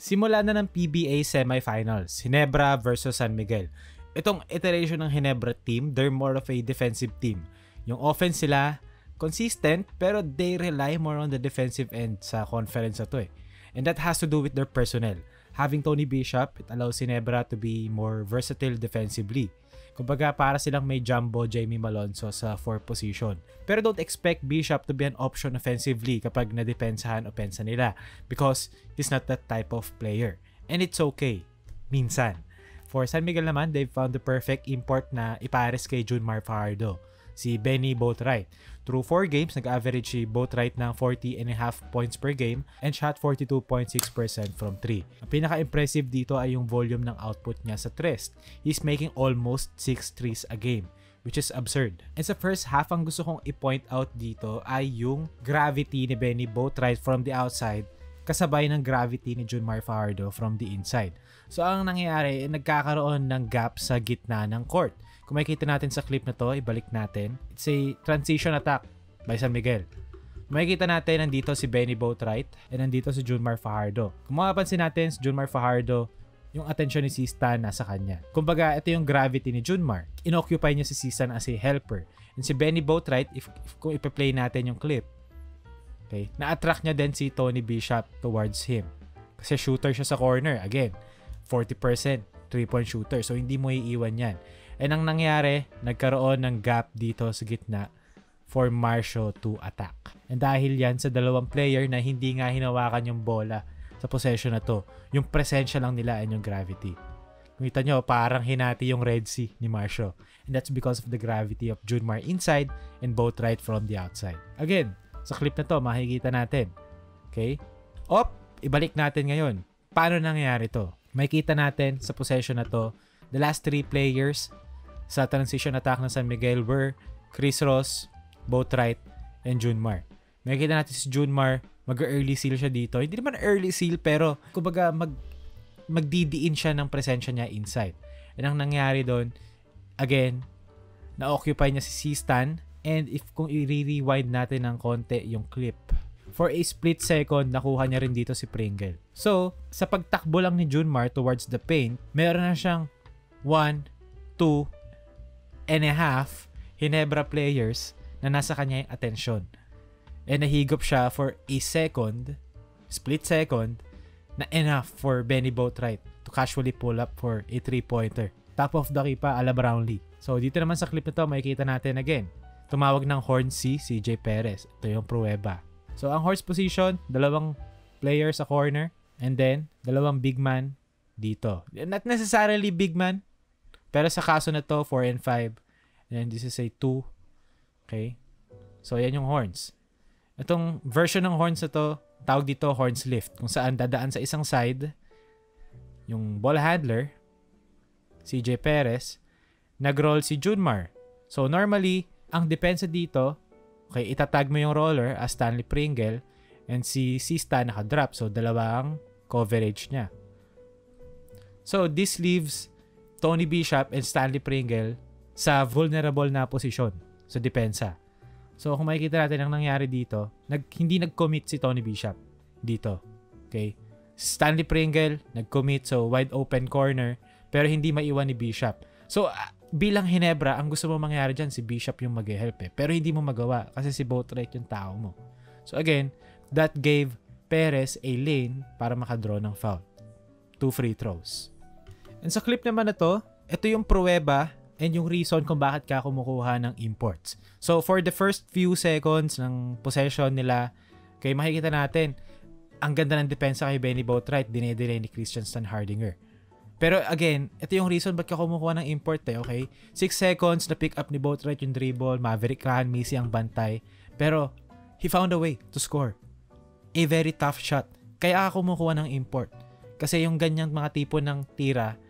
Simula na ng PBA semifinals, Ginebra versus San Miguel. Itong iteration ng Ginebra team, they're more of a defensive team. Yung offense sila, consistent, pero they rely more on the defensive end sa conference na to eh. And that has to do with their personnel. Having Tony Bishop, it allows Ginebra to be more versatile defensively. Kumbaga para silang may jumbo Jamie Malonzo sa 4th position. Pero don't expect Bishop to be an option offensively kapag nadepensahan opensa nila because he's not that type of player. And it's okay. Minsan. For San Miguel naman, they've found the perfect import na ipares kay Junmar Fajardo, si Benny Boatwright. Through 4 games, nag-average si Boatwright ng 40.5 points per game and shot 42.6% from 3. Ang pinaka-impressive dito ay yung volume ng output niya sa tres. He's making almost 6 threes a game, which is absurd. And sa first half, ang gusto kong i-point out dito ay yung gravity ni Benny Boatwright from the outside kasabay ng gravity ni Junmar Fajardo from the inside. So ang nangyayari, nagkakaroon ng gap sa gitna ng court. Kung makikita natin sa clip na to, ibalik natin. It's a transition attack by San Miguel. Makikita natin, nandito si Benny Boatwright and nandito si Junmar Fajardo. Kung makapansin natin, si Junmar Fajardo, yung atensyon ni C-Stan nasa kanya. Kumbaga, ito yung gravity ni Junmar. Inoccupy niya si C-Stan as a helper. And si Benny Boatwright, kung ipa-play natin yung clip, okay, na-attract niya din si Tony Bishop towards him. Kasi shooter siya sa corner. Again, 40% 3-point shooter. So, hindi mo iiwan yan. And ang nangyari, nagkaroon ng gap dito sa gitna for Marcio to attack. And dahil yan sa dalawang player na hindi nga hinawakan yung bola sa possession na to, yung presensya lang nila and yung gravity. Kumita nyo, parang hinati yung Red Sea ni Marcio. And that's because of the gravity of Junmar inside and Boatwright from the outside. Again, sa clip na to, makikita natin. Okay? Ibalik natin ngayon. Paano nangyari to? Makikita natin sa possession na to, the last 3 players sa transition attack ng San Miguel were Chris Ross, Boatwright, and Junmar. Makikita natin si Junmar, mag-early seal siya dito. Hindi naman early seal, pero kumbaga magdidiin siya ng presensya niya inside. And ang nangyari doon, again, na-occupy niya si C-Stan. And kung i-rewind natin ng konti yung clip, for a split second, nakuha niya rin dito si Pringle. So, sa pagtakbo lang ni Junmar towards the paint, meron na siyang 1, 2, and a half Ginebra players na nasa kanya yung atensyon. And nahigop siya for a second, split second, na enough for Benny Boatwright to casually pull up for a 3-pointer. Top of the key pa, ala Brownlee. So, dito naman sa clip na to, makikita natin again. Tumawag ng horn si CJ Perez. Ito yung pruweba. So, ang horse position, 2 players sa corner, and then 2 big man dito. Not necessarily big man, pero sa kaso na to, 4 and 5. And this is a 2. Okay? So, yan yung horns. Itong version ng horns na to, tawag dito horns lift. Kung saan dadaan sa isang side, yung ball handler, CJ Perez, nag-roll si Junmar. So, normally, ang depensa dito, okay, itatag mo yung roller as Stanley Pringle and si C-Stan naka-drop. So, 2 ang coverage niya. So, this leaves Tony Bishop and Stanley Pringle sa vulnerable na posisyon sa depensa. So, kung makikita natin ang nangyari dito, hindi nag-commit si Tony Bishop dito. Okay? Stanley Pringle, nag-commit, so wide open corner, pero hindi maiwan ni Bishop. So, bilang Ginebra, ang gusto mo mangyari dyan, si Bishop yung mag-help eh. Pero hindi mo magawa kasi si Boatwright yung tao mo. So, again, that gave Perez a lane para makadraw ng foul. 2 free throws. And sa clip naman na to, ito yung pruweba and yung reason kung bakit ka kumukuha ng imports. So, for the first few seconds ng possession nila, okay, makikita natin, ang ganda ng depensa kay Benny Boatwright, dinedelay ni Christian Stanhardinger. Pero again, ito yung reason ba't ka kumukuha ng import eh, okay? 6 seconds na pick up ni Boatwright yung dribble, Maverick Rahan, Missy ang bantay. Pero, he found a way to score. A very tough shot. Kaya ako kumukuha ng import. Kasi yung ganyang mga tipo ng tira,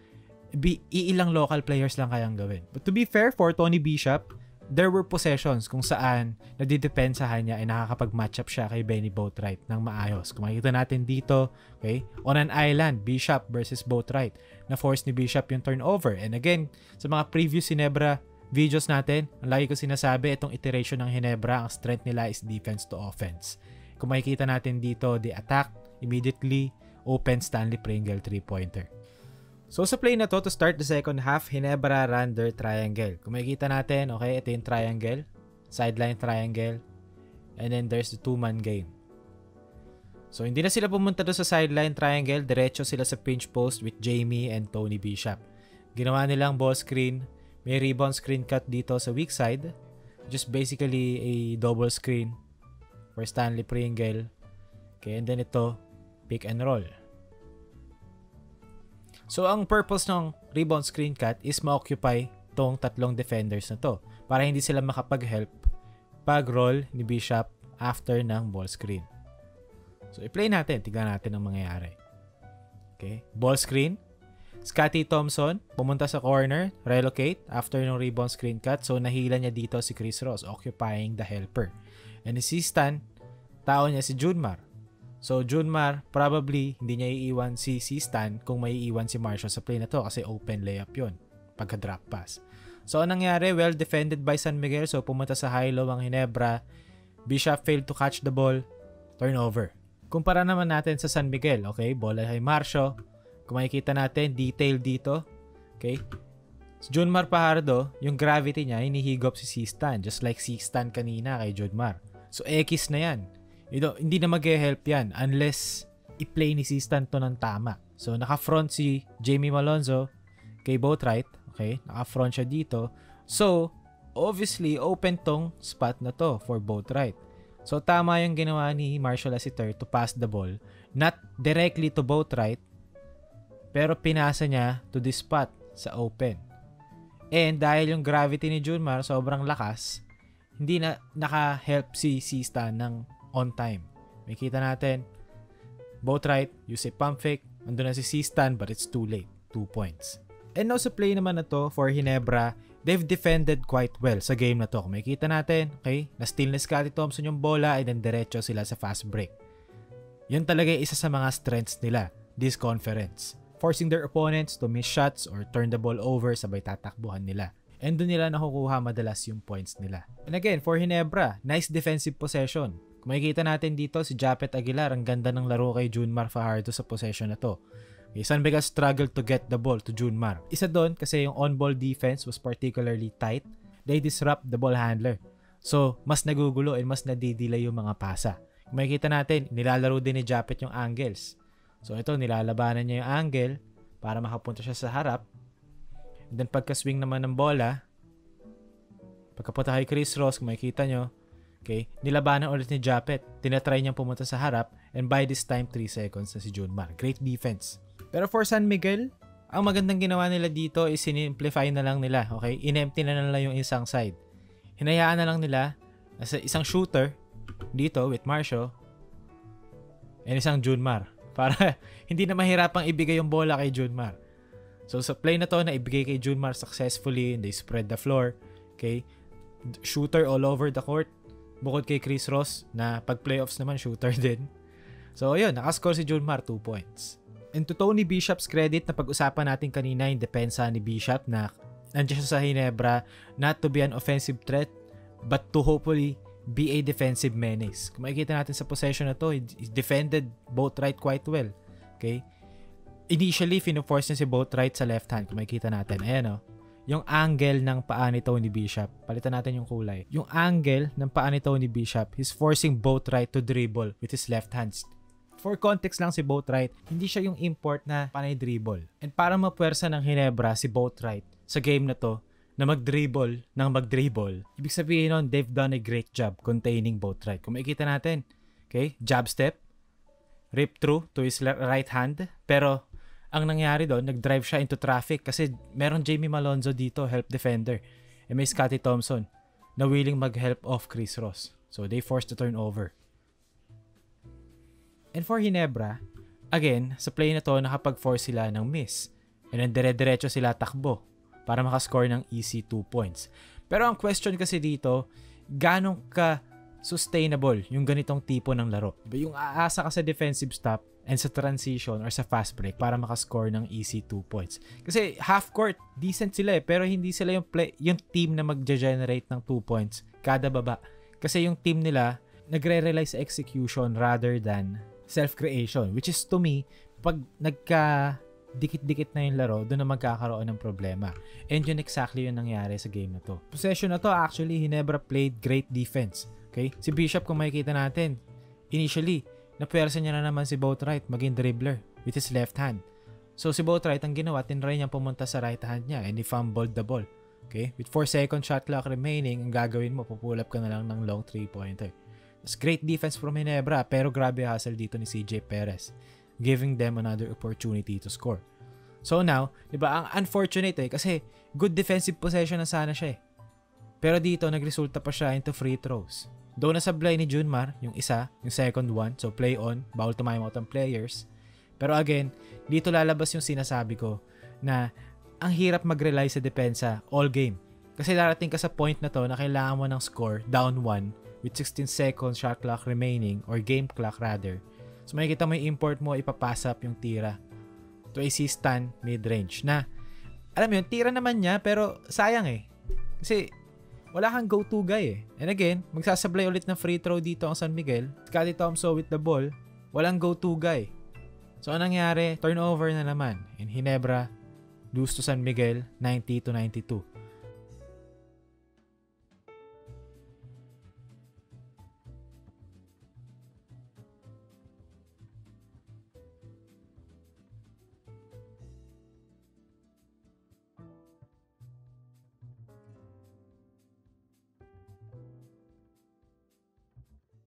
iilang local players lang kayang gawin. But to be fair, for Tony Bishop, there were possessions kung saan nadidepensahan niya ay nakakapag-matchup siya kay Benny Boatwright ng maayos. Kung makikita natin dito, okay, on an island, Bishop versus Boatwright, na-force ni Bishop yung turnover. And again, sa mga previous Ginebra videos natin, ang lagi ko sinasabi, itong iteration ng Ginebra, ang strength nila is defense to offense. Kung makikita natin dito, they attack immediately open Stanley Pringle 3-pointer. So sa play na to start the second half, Ginebra, Rander, triangle. Kung makikita natin, okay, ito yung triangle, sideline triangle, and then there's the 2-man game. So hindi na sila pumunta doon sa sideline triangle, diretso sila sa pinch post with Jamie and Tony Bishop. Ginawa nilang ball screen, may rebound screen cut dito sa weak side, just basically a double screen for Stanley Pringle. Okay, and then ito, pick and roll. So ang purpose ng rebound screen cut is ma-occupy tong tatlong defenders na to para hindi sila makapag-help pag-roll ni Bishop after ng ball screen. So, i-play natin. Tignan natin ang mangyayari. Okay. Ball screen. Scottie Thompson, pumunta sa corner, relocate after ng rebound screen cut. So, nahila niya dito si Chris Ross, occupying the helper. And si Stan, tao niya si Junmar. So, Junmar, probably, hindi niya iiwan si Stan kung may iiwan si Marshall sa play na to kasi open layup yun pagka-drop pass. So, anong nangyari? Well defended by San Miguel. So, pumunta sa high-low ang Ginebra. Bishop failed to catch the ball. Turnover. Kumpara naman natin sa San Miguel, okay? Bola kay Marcio. Kung makikita natin, detail dito. Okay? Si Junmar Fajardo, yung gravity niya, hinihigop si Stan. Just like Stan kanina kay Junmar. So, X na yan. Hindi na mag-help yan unless i-play ni Stan to ng tama. So, naka-front si Jamie Malonzo kay Boatwright. Okay? Naka-front siya dito. So, obviously, open tong spot na to for Boatwright. So, tama yung ginawa ni Marshall Lassiter to pass the ball. Not directly to Boatwright, pero pinasa niya to this spot sa open. And dahil yung gravity ni Junmar sobrang lakas, hindi na naka-help si Stan ng on time. May kita natin, Boatwright, use a pump fake, andun na si Stan but it's too late. 2 points. And now sa play naman na to for Ginebra, they've defended quite well sa game na to. Kung makikita natin, okay, na-steal ni Scottie Thompson yung bola and then diretso sila sa fast break. Yun talaga yung isa sa mga strengths nila this conference. Forcing their opponents to miss shots or turn the ball over sabay tatakbuhan nila. And doon nila nakukuha madalas yung points nila. And again, for Ginebra, nice defensive possession. Kung makikita natin dito, si Japet Aguilar, ang ganda ng laro kay Junmar Fajardo sa possession na to. Okay, San Miguel struggled to get the ball to Junmar. Isa doon kasi yung on-ball defense was particularly tight. They disrupt the ball handler. So, mas nagugulo and mas nadidelay yung mga pasa. Kung makikita natin, nilalaro din ni Japet yung angles. So, ito, nilalabanan niya yung angle para makapunta siya sa harap. And then, pagka-swing naman ng bola, pagkapunta kay Chris Ross, kung makikita nyo, okay, nilabanan ulit ni Japet. Tinatry niyang pumunta sa harap and by this time, 3 seconds na si Junmar. Great defense. Pero for San Miguel, ang magandang ginawa nila dito is sinimplify na lang nila, okay? In-empty na nila yung isang side. Hinayaan na lang nila sa isang shooter dito with Marcio and isang Junmar para hindi na mahirapang ibigay yung bola kay Junmar. So sa play na to na ibigay kay Junmar successfully and they spread the floor, okay? Shooter all over the court. Bukod kay Chris Ross na pag playoffs naman shooter din. So ayun, nakascore si Junmar 2 points. And to Tony Bishop's credit, na pag-usapan natin kanina yung depensa ni Bishop na nandiyan siya sa Ginebra not to be an offensive threat but to hopefully be a defensive menace. Kung makikita natin sa possession na to, he defended Boatwright quite well. Okay? Initially, fino-force niya si Boatwright sa left hand. Kung makikita natin, ayan o. Yung angle ng paa ni Tony Bishop, palitan natin yung kulay. Yung angle ng paa ni Tony Bishop, he's forcing Boatwright to dribble with his left hand. For context lang si Boatwright, hindi siya yung import na panay dribble. And para mapwersa ng Ginebra si Boatwright sa game na to, na mag-dribble, ibig sabihin nun, they've done a great job containing Boatwright. Kung makikita natin, okay, jab step, rip through to his right hand, pero ang nangyari doon, nag-drive siya into traffic kasi meron Jamie Malonzo dito, help defender. And may Scottie Thompson na willing mag-help off Chris Ross. So they forced the turnover. And for Ginebra, again, sa play na to, nakapag-force sila ng miss. And then dire-diretso sila takbo para makascore ng easy 2 points. Pero ang question kasi dito, ganong ka-sustainable yung ganitong tipo ng laro? Yung aasa ka sa defensive stop and sa transition or sa fast break para makascore ng easy 2 points. Kasi half court, decent sila pero hindi sila yung team na mag-generate ng 2 points kada baba. Kasi yung team nila, nagre-rely sa execution rather than self-creation, which is to me pag nagka dikit-dikit na yung laro, doon na magkakaroon ng problema. And yun exactly yung nangyari sa game na to. Possession na to, actually, Ginebra played great defense. Okay? Si Bishop, kung makikita natin, initially, napwersa niya na naman si Boatwright maging dribbler with his left hand. So si Boatwright, ang ginawa, tinry niyang pumunta sa right hand niya and he fumbled the ball. Okay? With 4 second shot clock remaining, ang gagawin mo, pupull up ka na lang ng long 3-pointer. It's great defense from Ginebra, pero grabe hustle dito ni CJ Perez, giving them another opportunity to score. So now, di ba, ang unfortunate kasi good defensive possession na sana siya Pero dito, nagresulta pa siya into free throws. Doon nasablay ni Junmar, yung isa, yung second one, so play on, bawal tumayout ang players. Pero again, dito lalabas yung sinasabi ko na ang hirap mag-rely sa depensa all game. Kasi darating ka sa point na to na kailangan mo ng score, down 1, with 16 seconds shot clock remaining, or game clock rather. So makikita mo yung import mo, ipapasap yung tira to AC stand mid-range na, alam mo yun, tira naman niya pero sayang kasi wala kang go-to guy And again, magsasablay ulit ng free throw dito ang San Miguel. Scottie Thompson with the ball, walang go-to guy. So anong nangyari? Turnover na naman and Ginebra lose to San Miguel 90-92.